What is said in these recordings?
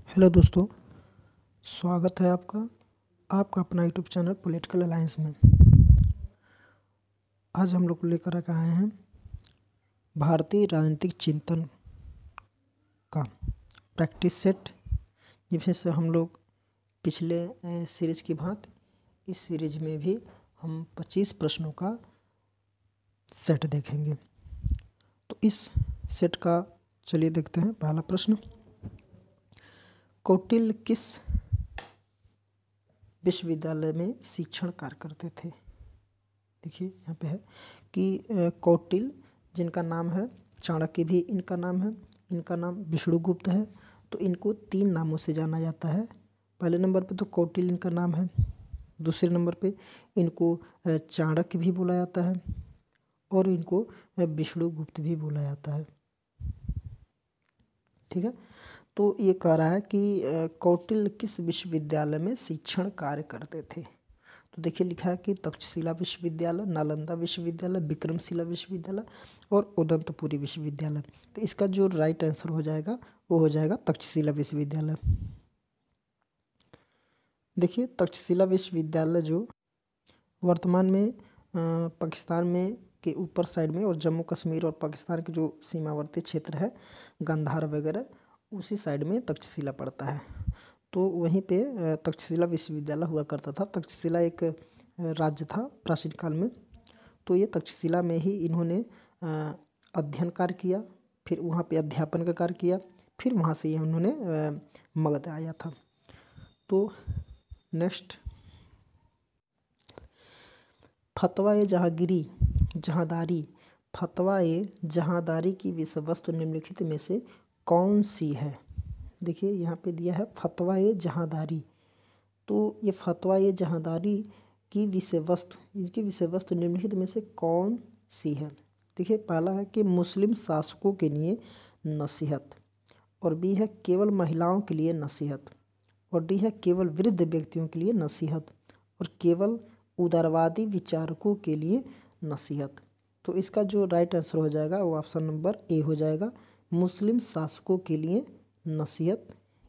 Hello दोस्तों, स्वागत है आपका आपका अपना यूट्यूब चैनल पॉलिटिकल अलायंस में। आज हम लोग लेकर के आए हैं भारतीय राजनीतिक चिंतन का प्रैक्टिस सेट, जिससे हम लोग पिछले सीरीज की भांति इस सीरीज में भी हम 25 प्रश्नों का सेट देखेंगे। तो इस सेट का चलिए देखते हैं। पहला प्रश्न, कौटिल्य किस विश्वविद्यालय में शिक्षण कार्य करते थे? देखिए यहाँ पे है कि कौटिल्य, जिनका नाम है चाणक्य भी इनका नाम है, इनका नाम विष्णुगुप्त है। तो इनको 3 नामों से जाना जाता है। पहले नंबर पे तो कौटिल्य इनका नाम है, दूसरे नंबर पे इनको चाणक्य भी बोला जाता है और इनको विष्णुगुप्त भी बोला जाता है। ठीक है, तो ये कह रहा है कि कौटिल्य किस विश्वविद्यालय में शिक्षण कार्य करते थे? तो देखिए लिखा है कि तक्षशिला विश्वविद्यालय, नालंदा विश्वविद्यालय, विक्रमशिला विश्वविद्यालय और उदंतपुरी विश्वविद्यालय। तो इसका जो राइट आंसर हो जाएगा वो हो जाएगा तक्षशिला विश्वविद्यालय। देखिए तक्षशिला विश्वविद्यालय जो वर्तमान में पाकिस्तान में के ऊपर साइड में और जम्मू कश्मीर और पाकिस्तान के जो सीमावर्ती क्षेत्र है गांधार वगैरह, उसी साइड में तक्षशिला पड़ता है। तो वहीं पे तक्षशिला विश्वविद्यालय हुआ करता था। तक्षशिला एक राज्य था प्राचीन काल में। तो ये तक्षशिला में ही इन्होंने अध्ययन कार्य किया, फिर वहाँ पे अध्यापन का कार्य किया, फिर वहाँ से ये उन्होंने मगध आया था। तो नेक्स्ट, फतवा-ए जहांदारी फतवा-ए जहांदारी की विषय वस्तु निम्नलिखित में से कौन सी है? देखिए यहाँ पे दिया है फतवा-ए जहांदारी। तो ये फतवा-ए जहांदारी की विषय वस्तु, इनकी विषय वस्तु निम्नलिखित में से कौन सी है? देखिए पहला है कि मुस्लिम शासकों के लिए नसीहत, और बी है केवल महिलाओं के लिए नसीहत, और डी है केवल वृद्ध व्यक्तियों के लिए नसीहत, और केवल उदारवादी विचारकों के लिए नसीहत। तो इसका जो राइट आंसर हो जाएगा वो ऑप्शन नंबर ए हो जाएगा, मुस्लिम शासकों के लिए नसीहत,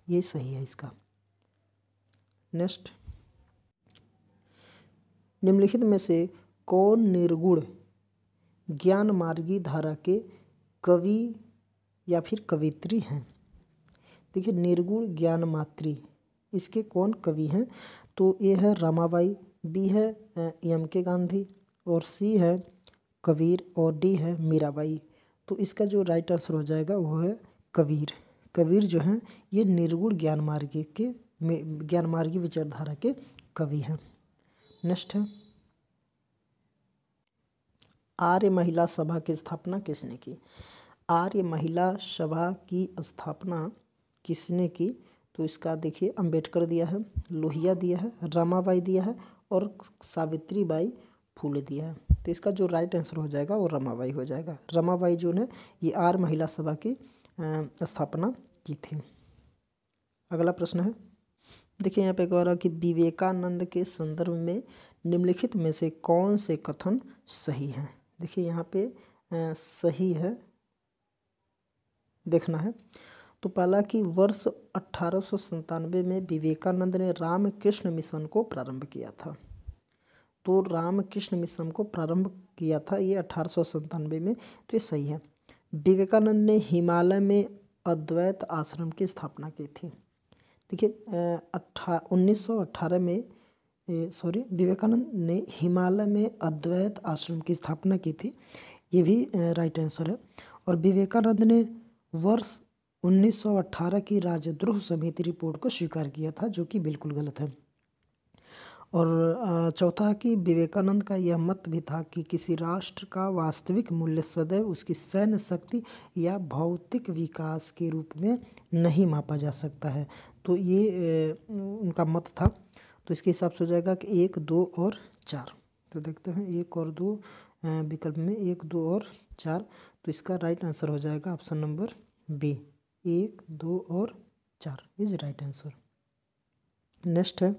ये सही है इसका। नेक्स्ट, निम्नलिखित में से कौन निर्गुण ज्ञान मार्गी धारा के कवि या फिर कवित्री हैं? देखिए निर्गुण ज्ञान मात्री, इसके कौन कवि हैं? तो ए है रमाबाई, बी है एम.के. गांधी, और सी है कबीर, और डी है मीराबाई। तो इसका जो राइट आंसर हो जाएगा वो है कबीर। कबीर जो हैं ये निर्गुण ज्ञान मार्गी विचारधारा के कवि हैं। नेक्स्ट है, आर्य महिला सभा की स्थापना किसने की? आर्य महिला सभा की स्थापना किसने की? तो इसका देखिए अंबेडकर दिया है, लोहिया दिया है, रमाबाई दिया है और सावित्रीबाई फूले दिया है। तो इसका जो राइट आंसर हो जाएगा वो रमाबाई हो जाएगा। रमाबाई जो है ये आर्य महिला सभा की स्थापना की थी। अगला प्रश्न है, देखिए यहाँ पे कह रहा है कि विवेकानंद के संदर्भ में निम्नलिखित में से कौन से कथन सही हैं? देखिए यहाँ पे सही है देखना है। तो पहला कि वर्ष 1897 में विवेकानंद ने रामकृष्ण मिशन को प्रारंभ किया था। तो रामकृष्ण मिशन को प्रारंभ किया था ये 1897 में, तो ये सही है। विवेकानंद ने हिमालय में अद्वैत आश्रम की स्थापना की थी। देखिए 1918 में विवेकानंद ने हिमालय में अद्वैत आश्रम की स्थापना की थी, ये भी राइट आंसर है। और विवेकानंद ने वर्ष 1918 की राजद्रोह समिति रिपोर्ट को स्वीकार किया था, जो कि बिल्कुल गलत है। और चौथा है कि विवेकानंद का यह मत भी था कि किसी राष्ट्र का वास्तविक मूल्य सदैव उसकी सैन्य शक्ति या भौतिक विकास के रूप में नहीं मापा जा सकता है। तो ये उनका मत था। तो इसके हिसाब से हो जाएगा कि 1, 2 और 4। तो देखते हैं 1 और 2 विकल्प में 1, 2 और 4। तो इसका राइट आंसर हो जाएगा ऑप्शन नंबर बी, 1, 2 और 4 इज राइट आंसर। नेक्स्ट है,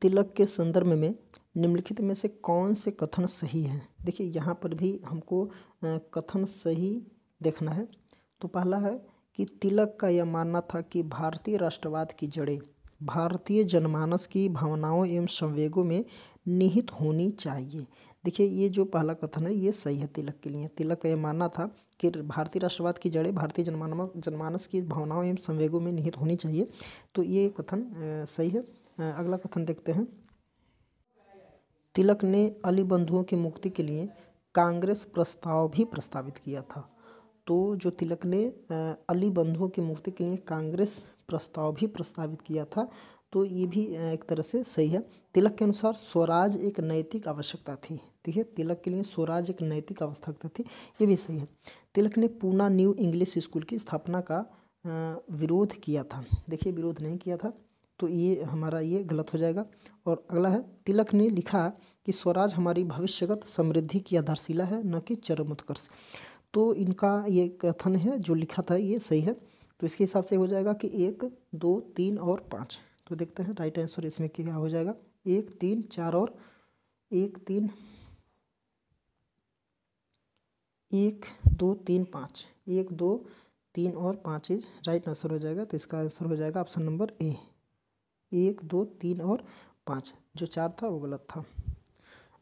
तिलक के संदर्भ में निम्नलिखित में से कौन से कथन सही हैं? देखिए यहाँ पर भी हमको कथन सही देखना है। तो पहला है कि तिलक का यह मानना था कि भारतीय राष्ट्रवाद की जड़ें भारतीय जनमानस की भावनाओं एवं संवेगों में निहित होनी चाहिए। देखिए ये जो पहला कथन है ये सही है तिलक के लिए। तिलक का यह मानना था कि भारतीय राष्ट्रवाद की जड़ें भारतीय जनमानस की भावनाओं एवं संवेगों में निहित होनी चाहिए, तो ये कथन सही है। अगला कथन देखते हैं। तिलक ने अली बंधुओं की मुक्ति के लिए कांग्रेस प्रस्ताव भी प्रस्तावित किया था। तो जो तिलक ने अली बंधुओं की मुक्ति के लिए कांग्रेस प्रस्ताव भी प्रस्तावित किया था, तो ये भी एक तरह से सही है। तिलक के अनुसार स्वराज एक नैतिक आवश्यकता थी। ठीक है, तिलक के लिए स्वराज एक नैतिक आवश्यकता थी, ये भी सही है। तिलक ने पूना न्यू इंग्लिश स्कूल की स्थापना का विरोध किया था। देखिए विरोध नहीं किया था, तो ये हमारा ये गलत हो जाएगा। और अगला है, तिलक ने लिखा कि स्वराज हमारी भविष्यगत समृद्धि की आधारशिला है, न कि चरमोत्कर्ष। तो इनका ये कथन है जो लिखा था ये सही है। तो इसके हिसाब से हो जाएगा कि 1, 2, 3 और 5। तो देखते हैं राइट आंसर इसमें क्या हो जाएगा। 1, 3, 4 और 1, 3, 1, 2, 3, 5, 1, 2, 3 और 5 इज राइट आंसर हो जाएगा। तो इसका आंसर हो जाएगा ऑप्शन नंबर ए, 1, 2, 3 और 5। जो 4 था वो गलत था।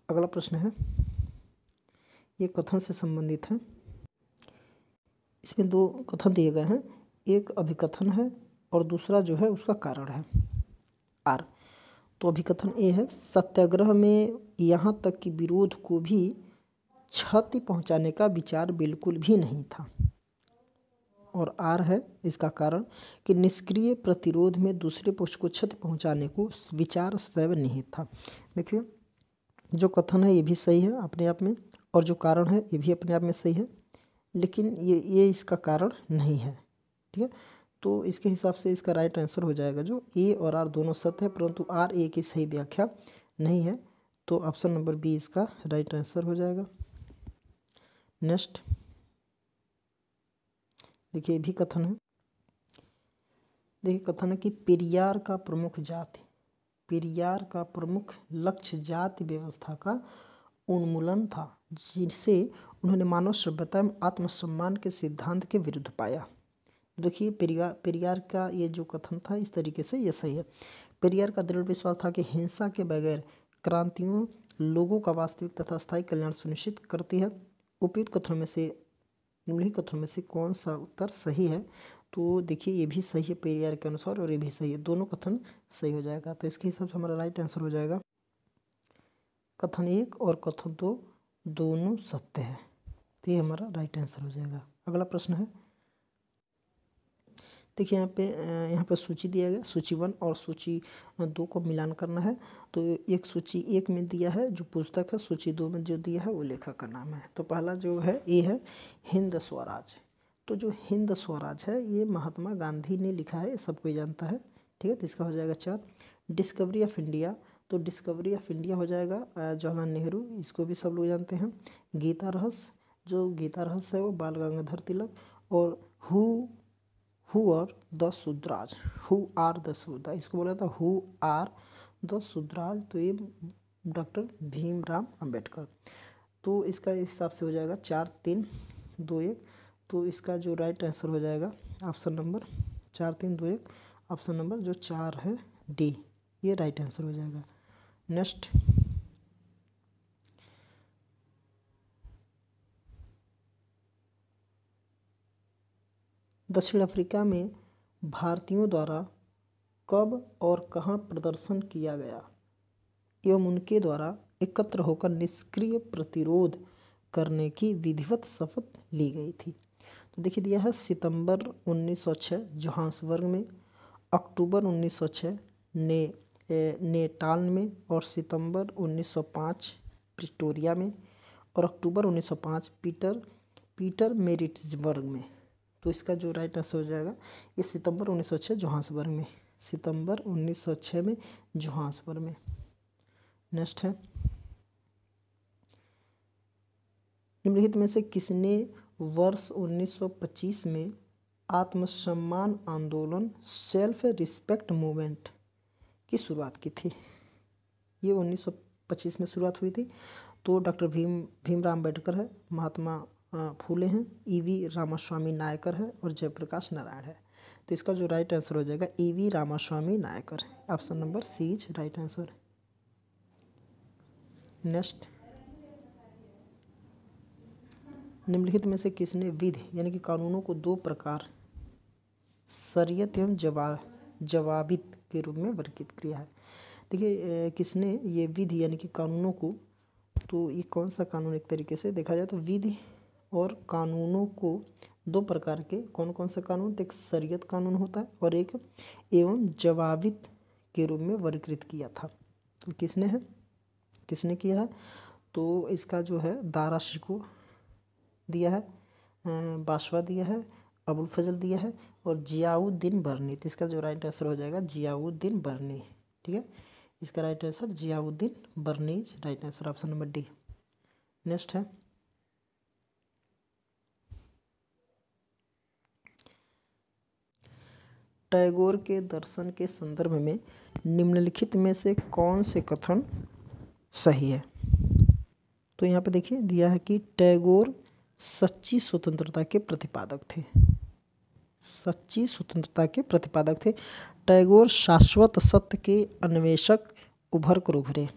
अगला प्रश्न है, ये कथन से संबंधित है। इसमें 2 कथन दिए गए हैं, एक अभिकथन है और दूसरा जो है उसका कारण है आर। तो अभिकथन ए है, सत्याग्रह में यहाँ तक कि विरोध को भी क्षति पहुँचाने का विचार बिल्कुल भी नहीं था। और आर है इसका कारण कि निष्क्रिय प्रतिरोध में दूसरे पक्ष को क्षति पहुँचाने को विचार सदैव निहित था। देखिए जो कथन है ये भी सही है अपने आप में, और जो कारण है ये भी अपने आप में सही है, लेकिन ये इसका कारण नहीं है। ठीक है, तो इसके हिसाब से इसका राइट आंसर हो जाएगा जो ए और आर दोनों सत्य है, परंतु आर ए की सही व्याख्या नहीं है। तो ऑप्शन नंबर बी इसका राइट आंसर हो जाएगा। नेक्स्ट देखिए भी कथन है। देखिए कथन है कि पेरियार का प्रमुख लक्ष्य जाति व्यवस्था का उन्मूलन था, जिससे उन्होंने मानव सभ्यता में आत्मसम्मान के सिद्धांत के विरुद्ध पाया। देखिए पेरियार का ये जो कथन था इस तरीके से ये सही है। पेरियार का दृढ़ विश्वास था कि हिंसा के बगैर क्रांतियों लोगों का वास्तविक तथा स्थायी कल्याण सुनिश्चित करती है। उपयुक्त कथनों में से निम्नलिखित कथनों में से कौन सा उत्तर सही है? तो देखिए ये भी सही है पेरियार के अनुसार और ये भी सही है, दोनों कथन सही हो जाएगा। तो इसके हिसाब से हमारा राइट आंसर हो जाएगा कथन 1 और कथन 2 दोनों सत्य है, तो ये हमारा राइट आंसर हो जाएगा। अगला प्रश्न है, देखिए यहाँ पे सूची दिया गया, सूची 1 और सूची 2 को मिलान करना है। तो एक सूची 1 में दिया है जो पुस्तक है, सूची 2 में जो दिया है वो लेखक का नाम है। तो पहला जो है ये है हिंद स्वराज। तो जो हिंद स्वराज है ये महात्मा गांधी ने लिखा है, सब कोई जानता है। ठीक है, तो इसका हो जाएगा 4। डिस्कवरी ऑफ इंडिया, तो डिस्कवरी ऑफ इंडिया हो जाएगा जवाहरलाल नेहरू, इसको भी सब लोग जानते हैं। गीता रहस्य, जो गीता रहस्य है वो बाल गंगाधर तिलक। और who are the Shudras, who are the Shudras, इसको बोला था हु आर द शूद्राज, तो ये डॉक्टर भीमराव अंबेडकर। तो इसका हिसाब से हो जाएगा 4, 3, 2, 1। तो इसका जो राइट आंसर हो जाएगा ऑप्शन नंबर 4, 3, 2, 1, ऑप्शन नंबर जो 4 है डी, ये राइट आंसर हो जाएगा। नेक्स्ट दक्षिण अफ्रीका में भारतीयों द्वारा कब और कहाँ प्रदर्शन किया गया एवं उनके द्वारा एकत्र होकर निष्क्रिय प्रतिरोध करने की विधिवत शपथ ली गई थी? तो देखिए दिया है सितंबर 1906 जोहान्सबर्ग में, अक्टूबर 1906 नेटाल में, और सितंबर 1905 प्रिटोरिया में, और अक्टूबर 1905 पीटरमेरिट्जबर्ग में। तो इसका जो राइट आंसर हो जाएगा ये सितंबर 1906 जोहान्सबर्ग में, सितंबर 1906 में जोहान्सबर्ग में। नेक्स्ट है, निम्नलिखित में से किसने वर्ष 1925 में आत्मसम्मान आंदोलन सेल्फ रिस्पेक्ट मूवमेंट की शुरुआत की थी? ये 1925 में शुरुआत हुई थी। तो डॉक्टर भीमराव अम्बेडकर है, महात्मा फूले हैं, ईवी रामास्वामी नायकर है और जयप्रकाश नारायण है। तो इसका जो राइट आंसर हो जाएगा E V Ramaswamy Naicker. Option number C is right answer. Next, निम्नलिखित में से किसने विधि यानी कि कानूनों को दो प्रकार शरीयत एवं जवाबित के रूप में वर्गीकृत किया है। देखिए किसने ये विधि यानी कि कानूनों को, तो ये कौन सा कानून, एक तरीके से देखा जाए तो विधि और कानूनों को दो प्रकार के कौन कौन से कानून, तो एक शरीयत कानून होता है और एक एवं जवाबित के रूप में वर्गीकृत किया था। तो किसने किया है, तो इसका जो है दारा शिको दिया है, बाशवा दिया है, अबुल फजल दिया है और जियाउद्दीन बर्नी। तो इसका जो राइट आंसर हो जाएगा जियाउद्दीन बर्नी। ठीक है, इसका right answer Ziauddin Barni is right answer, option number D. Next है, टैगोर के दर्शन के संदर्भ में निम्नलिखित में से कौन से कथन सही है। तो यहाँ पे देखिए दिया है कि टैगोर सच्ची स्वतंत्रता के प्रतिपादक थे, सच्ची स्वतंत्रता के प्रतिपादक थे। टैगोर शाश्वत सत्य के अन्वेषक उभर कर उभरे।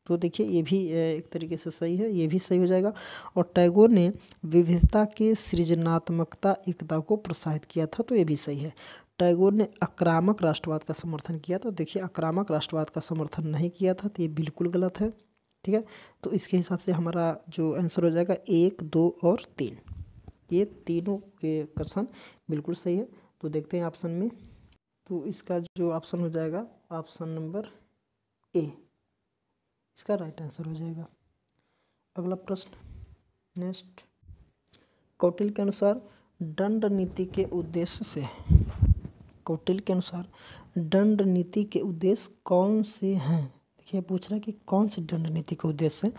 तो देखिए ये भी एक तरीके से सही है, ये भी सही हो जाएगा। और टैगोर ने विविधता के सृजनात्मकता एकता को प्रोत्साहित किया था, तो ये भी सही है। टैगोर ने आक्रामक राष्ट्रवाद का समर्थन किया, तो देखिए आक्रामक राष्ट्रवाद का समर्थन नहीं किया था, तो ये बिल्कुल गलत है। ठीक है, तो इसके हिसाब से हमारा जो आंसर हो जाएगा 1, 2 और 3, ये तीनों क्वेश्चन बिल्कुल सही है। तो देखते हैं ऑप्शन में, तो इसका जो ऑप्शन हो जाएगा ऑप्शन नंबर ए, इसका राइट आंसर हो जाएगा। अगला प्रश्न, नेक्स्ट, कौटिल्य के अनुसार दंड नीति के उद्देश्य से, कौटिल्य के अनुसार दंड नीति के उद्देश्य कौन से हैं। देखिए पूछ रहा है कि कौन से दंड नीति के उद्देश्य है।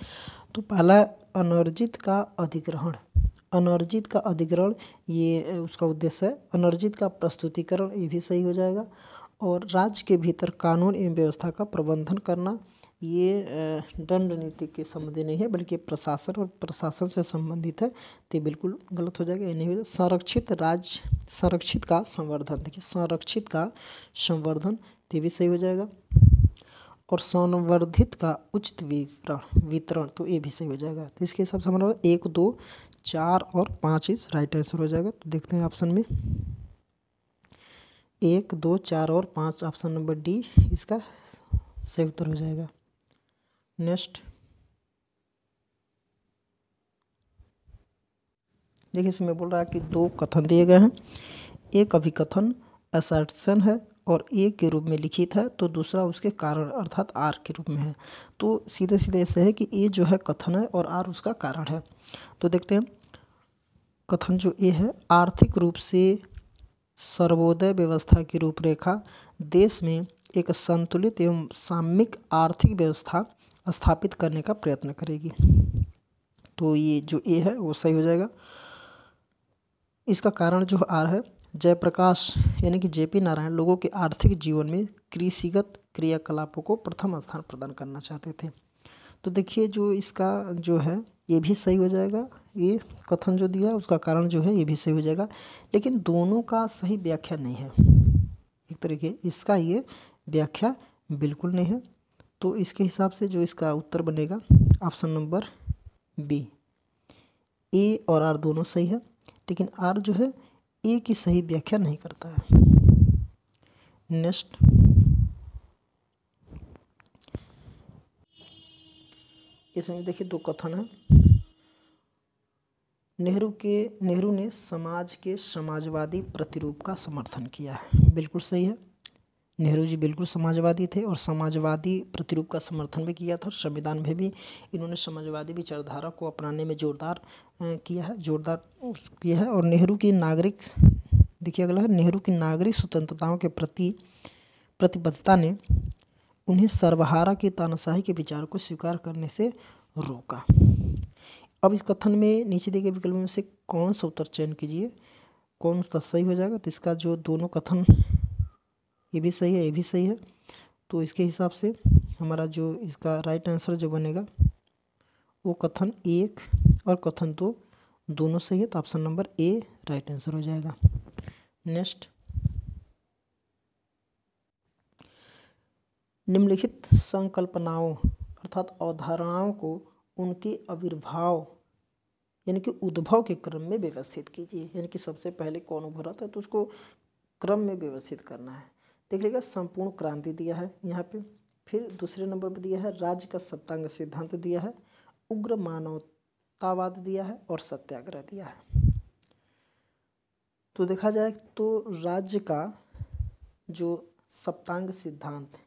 तो पहला अनर्जित का अधिग्रहण, अनर्जित का अधिग्रहण ये उसका उद्देश्य है। अनर्जित का प्रस्तुतिकरण, ये भी सही हो जाएगा। और राज्य के भीतर कानून एवं व्यवस्था का प्रबंधन करना, ये दंड नीति के संबंधी नहीं है बल्कि प्रशासन और प्रशासन से संबंधित है, तो बिल्कुल गलत हो जाएगा, ये नहीं हो जाएगा। संरक्षित राज्य, संरक्षित का संवर्धन, देखिए संरक्षित का संवर्धन, तो भी सही हो जाएगा। और संवर्धित का उचित वितरण, तो ये भी सही हो जाएगा। तो इसके हिसाब से हमारा 1, 2, 4 और 5 इस राइट आंसर हो जाएगा। तो देखते हैं ऑप्शन में 1, 2, 4 और 5, ऑप्शन नंबर डी इसका सही उत्तर हो जाएगा। नेक्स्ट, देखिए इसमें बोल रहा है कि 2 कथन दिए गए हैं, एक अभिकथन असर्शन है और ए के रूप में लिखित है, तो दूसरा उसके कारण अर्थात आर के रूप में है। तो सीधे सीधे ऐसे है कि ए जो है कथन है और आर उसका कारण है। तो देखते हैं, कथन जो ए है, आर्थिक रूप से सर्वोदय व्यवस्था की रूपरेखा देश में एक संतुलित एवं साम्यिक आर्थिक व्यवस्था स्थापित करने का प्रयत्न करेगी। तो ये जो ए है वो सही हो जाएगा। इसका कारण जो आर है, जयप्रकाश यानी कि जेपी नारायण लोगों के आर्थिक जीवन में कृषिगत क्रियाकलापों को प्रथम स्थान प्रदान करना चाहते थे। तो देखिए जो इसका जो है ये भी सही हो जाएगा, ये कथन जो दिया है उसका कारण जो है ये भी सही हो जाएगा, लेकिन दोनों का सही व्याख्या नहीं है। एक तरीके इसका ये व्याख्या बिल्कुल नहीं है। तो इसके हिसाब से जो इसका उत्तर बनेगा ऑप्शन नंबर बी, ए और आर दोनों सही है, लेकिन आर जो है ए की सही व्याख्या नहीं करता है। नेक्स्ट, इसमें देखिए 2 कथन है। नेहरू ने समाज के समाजवादी प्रतिरूप का समर्थन किया है, बिल्कुल सही है। नेहरू जी बिल्कुल समाजवादी थे और समाजवादी प्रतिरूप का समर्थन भी किया था। संविधान में भी इन्होंने समाजवादी विचारधारा को अपनाने में जोरदार किया है। और नेहरू की नागरिक, देखिए अगला है, नेहरू की नागरिक स्वतंत्रताओं के प्रति प्रतिबद्धता ने उन्हें सर्वहारा की तानाशाही के विचार को स्वीकार करने से रोका। अब इस कथन में नीचे दिए गए विकल्प में से कौन सा उत्तर चयन कीजिए, कौन सा सही हो जाएगा। तो इसका जो दोनों कथन, ये भी सही है, ये भी सही है। तो इसके हिसाब से हमारा जो इसका राइट आंसर जो बनेगा वो कथन 1 और कथन 2 दोनों सही है, तो option number A right answer हो जाएगा। नेक्स्ट, निम्नलिखित संकल्पनाओं अर्थात अवधारणाओं को उनके आविर्भाव यानी कि उद्भव के क्रम में व्यवस्थित कीजिए। यानी कि सबसे पहले कौन उभरा था तो उसको क्रम में व्यवस्थित करना है। देख लीजिएगा, संपूर्ण क्रांति दिया है यहाँ पे, फिर दूसरे नंबर पर दिया है राज्य का सप्तांग सिद्धांत दिया है, उग्र मानवतावाद दिया है और सत्याग्रह दिया है। तो देखा जाए तो राज्य का जो सप्तांग सिद्धांत,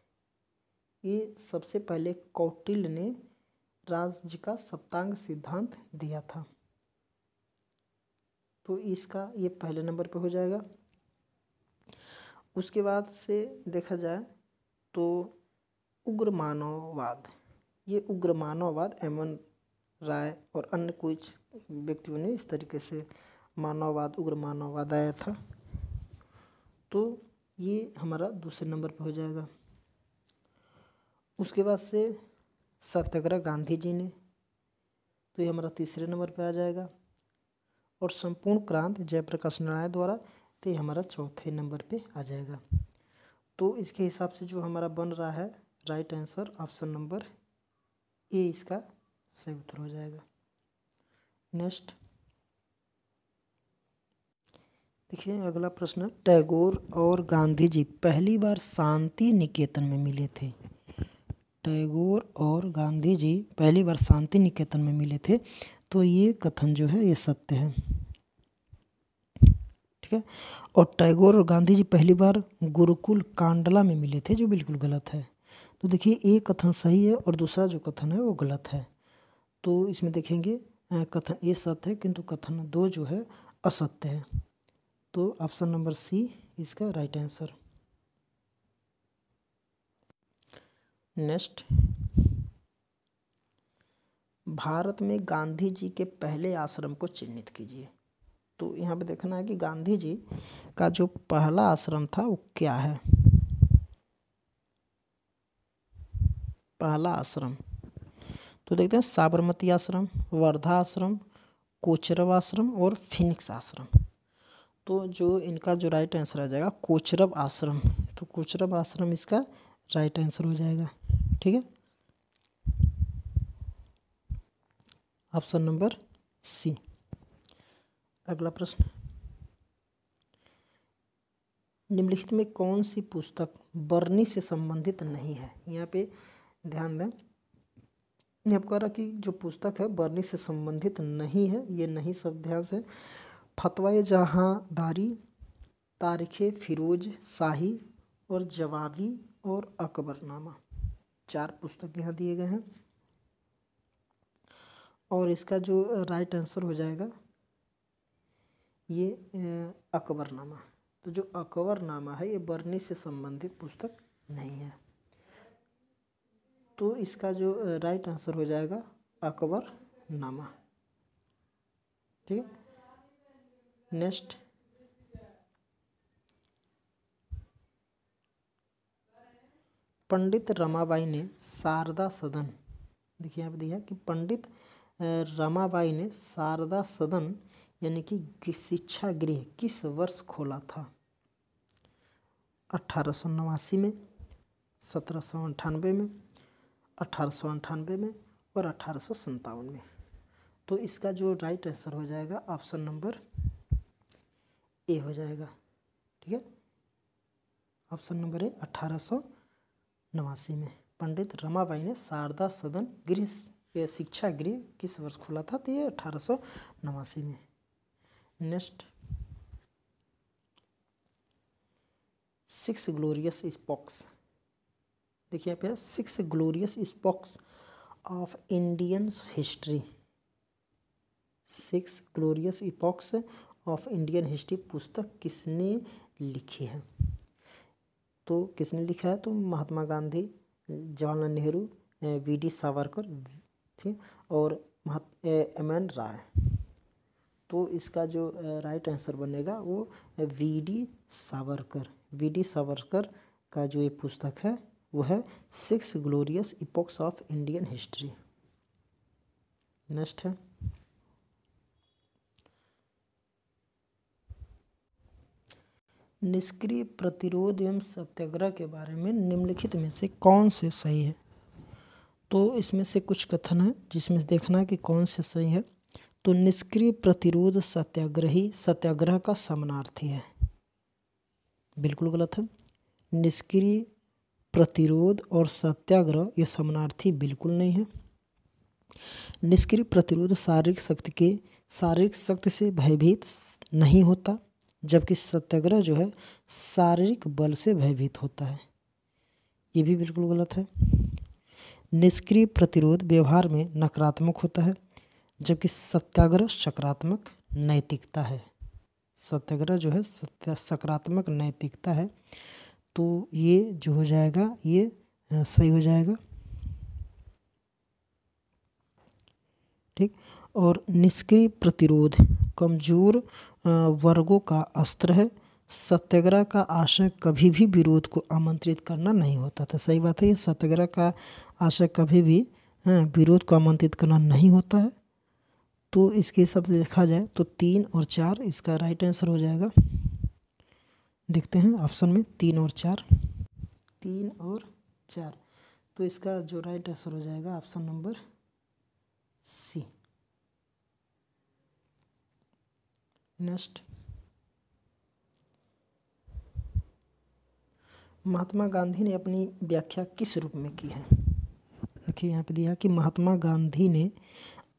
ये सबसे पहले कौटिल्य ने राज्य का सप्तांग सिद्धांत दिया था, तो इसका ये पहले नंबर पे हो जाएगा। उसके बाद से देखा जाए तो उग्र मानववाद, ये उग्र मानववाद एम.एन. राय और अन्य कुछ व्यक्तियों ने इस तरीके से मानववाद, उग्र मानववाद आया था, तो ये हमारा दूसरे नंबर पे हो जाएगा। उसके बाद से सत्याग्रह गांधी जी ने, तो ये हमारा तीसरे नंबर पे आ जाएगा। और संपूर्ण क्रांति जयप्रकाश नारायण द्वारा, तो ये हमारा चौथे नंबर पे आ जाएगा। तो इसके हिसाब से जो हमारा बन रहा है right answer option number A इसका सही उत्तर हो जाएगा। नेक्स्ट देखिए, अगला प्रश्न, टैगोर और गांधी जी पहली बार शांति निकेतन में मिले थे। टैगोर और गांधी जी पहली बार शांति निकेतन में मिले थे, तो ये कथन जो है ये सत्य है, ठीक है। और टैगोर और गांधी जी पहली बार गुरुकुल कांडला में मिले थे, जो बिल्कुल गलत है। तो देखिए, एक कथन सही है और दूसरा जो कथन है वो गलत है। तो इसमें देखेंगे कथन ए सत्य है किंतु कथन 2 जो है असत्य है, तो ऑप्शन नंबर सी इसका राइट आंसर। नेक्स्ट, भारत में गांधी जी के पहले आश्रम को चिन्हित कीजिए। तो यहाँ पे देखना है कि गांधी जी का जो पहला आश्रम था वो क्या है। पहला आश्रम तो देखते हैं साबरमती आश्रम, वर्धा आश्रम, कोचरब आश्रम और फिनिक्स आश्रम। तो जो इनका जो राइट आंसर आ जाएगा कोचरब आश्रम, तो कोचरब आश्रम इसका राइट आंसर हो जाएगा, ठीक है। Option number C. अगला प्रश्न, निम्नलिखित में कौन सी पुस्तक बरनी से संबंधित नहीं है। यहाँ पे ध्यान दें, यहाँ कह रहा कि जो पुस्तक है बरनी से संबंधित नहीं है, ये नहीं सब ध्यान से, फतवाए जहांदारी, तारीखे फिरोज शाही और जवाबी और अकबरनामा, 4 पुस्तक यहाँ दिए गए हैं। और इसका जो राइट आंसर हो जाएगा ये अकबरनामा। तो जो अकबरनामा है ये बरनी से संबंधित पुस्तक नहीं है, तो इसका जो राइट आंसर हो जाएगा अकबरनामा, ठीक है। नेक्स्ट, पंडित रमाबाई ने शारदा सदन, देखिए यहाँ पे दिया कि पंडित रमाबाई ने शारदा सदन यानी कि शिक्षा गृह किस वर्ष खोला था। 1889 में, 1798 में, 1898 में और 1857 में। तो इसका जो राइट आंसर हो जाएगा ऑप्शन नंबर ए हो जाएगा, ठीक है। ऑप्शन नंबर ए 1889 में पंडित रमाबाई ने शारदा सदन गृह शिक्षा गृह किस वर्ष खोला था, तो ये 1889 में। नेक्स्ट, 6 ग्लोरियस स्पोक्स, देखिए यहाँ पे 6 glorious spokes of Indian history, 6 glorious epochs of Indian history पुस्तक किसने लिखी है। तो किसने लिखा है, तो महात्मा गांधी, जवाहरलाल नेहरू, वी.डी. सावरकर, ठीक, और एम.एन. राय। तो इसका जो राइट आंसर बनेगा वो वी.डी. सावरकर। वी.डी. सावरकर का जो ये पुस्तक है वो है 6 glorious epochs of Indian history. Next है, निष्क्रिय प्रतिरोध एवं सत्याग्रह के बारे में निम्नलिखित में से कौन से सही है। तो इसमें से कुछ कथन है जिसमें देखना है कि कौन से सही है। तो निष्क्रिय प्रतिरोध सत्याग्रही सत्याग्रह का समानार्थी है, बिल्कुल गलत है। निष्क्रिय प्रतिरोध और सत्याग्रह ये समानार्थी बिल्कुल नहीं है। निष्क्रिय प्रतिरोध शारीरिक शक्ति से भयभीत नहीं होता, जबकि सत्याग्रह जो है शारीरिक बल से भयभीत होता है, ये भी बिल्कुल गलत है। निष्क्रिय प्रतिरोध व्यवहार में नकारात्मक होता है, जबकि सत्याग्रह सकारात्मक नैतिकता है। सत्याग्रह जो है सकारात्मक नैतिकता है, तो ये जो हो जाएगा ये सही हो जाएगा, ठीक। और निष्क्रिय प्रतिरोध कमजोर वर्गों का अस्त्र है। सत्याग्रह का आशय कभी भी विरोध को आमंत्रित करना नहीं होता था, सही बात है। ये सत्याग्रह का आशय कभी भी विरोध को आमंत्रित करना नहीं होता है। तो इसके हिसाब से देखा जाए तो 3 और 4 इसका राइट आंसर हो जाएगा। देखते हैं ऑप्शन में 3 और 4, 3 और 4, तो इसका जो राइट आंसर हो जाएगा ऑप्शन नंबर सी। नेक्स्ट, महात्मा गांधी ने अपनी व्याख्या किस रूप में की है। देखिए यहाँ पे दिया कि महात्मा गांधी ने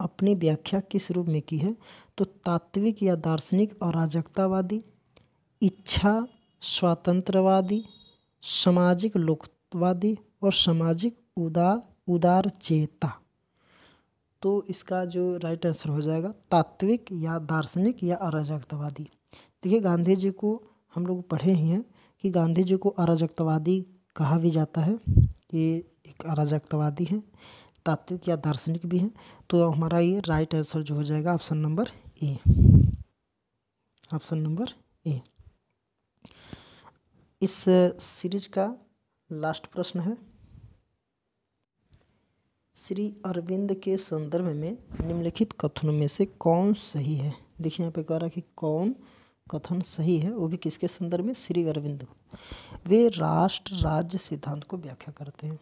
अपनी व्याख्या किस रूप में की है। तो तात्विक या दार्शनिक अराजकतावादी, इच्छा स्वातंत्रवादी, सामाजिक लोकवादी और सामाजिक उदारचेता। तो इसका जो राइट आंसर हो जाएगा तात्विक या दार्शनिक या अराजकतावादी। देखिए गांधी जी को हम लोग पढ़े ही हैं कि गांधी जी को अराजकतावादी कहा भी जाता है, ये एक अराजकतावादी हैं, तात्विक या दार्शनिक भी हैं। तो हमारा ये राइट आंसर जो हो जाएगा option number A, option number A. इस सीरीज का लास्ट प्रश्न है, श्री अरविंद के संदर्भ में निम्नलिखित कथनों में से कौन सही है। देखिए यहाँ पे कह रहा है कि कौन कथन सही है, वो भी किसके संदर्भ में, श्री अरविंद को। वे राष्ट्र राज्य सिद्धांत को व्याख्या करते हैं,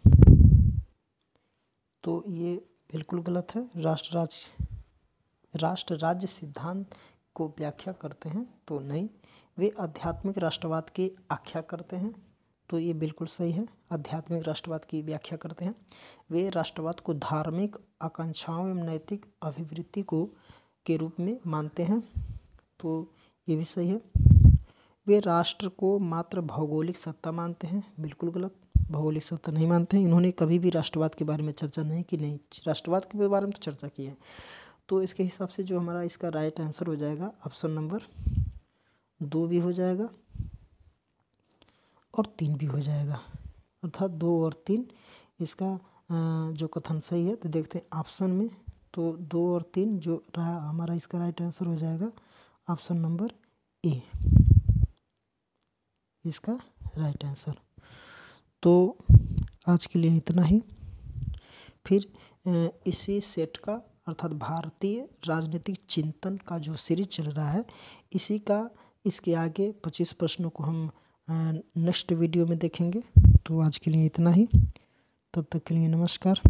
तो ये बिल्कुल गलत है। राष्ट्र राज्य सिद्धांत को व्याख्या करते हैं तो नहीं। वे आध्यात्मिक राष्ट्रवाद की आख्या करते हैं, तो ये बिल्कुल सही है, आध्यात्मिक राष्ट्रवाद की व्याख्या करते हैं। वे राष्ट्रवाद को धार्मिक आकांक्षाओं एवं नैतिक अभिवृत्ति को के रूप में मानते हैं, तो ये भी सही है। वे राष्ट्र को मात्र भौगोलिक सत्ता मानते हैं, बिल्कुल गलत, भौगोलिक सत्ता नहीं मानते हैं। इन्होंने कभी भी राष्ट्रवाद के बारे में चर्चा नहीं की, नहीं राष्ट्रवाद के बारे में तो चर्चा की है। तो इसके हिसाब से जो हमारा इसका राइट आंसर हो जाएगा ऑप्शन नंबर 2 भी हो जाएगा और 3 भी हो जाएगा, अर्थात 2 और 3 इसका जो कथन सही है। तो देखते हैं ऑप्शन में, तो 2 और 3 जो रहा हमारा इसका राइट आंसर हो जाएगा ऑप्शन नंबर ए, इसका राइट आंसर। तो आज के लिए इतना ही। फिर इसी सेट का अर्थात भारतीय राजनीतिक चिंतन का जो सीरीज चल रहा है, इसी का इसके आगे 25 प्रश्नों को हम नेक्स्ट वीडियो में देखेंगे। तो आज के लिए इतना ही, तब तक के लिए नमस्कार।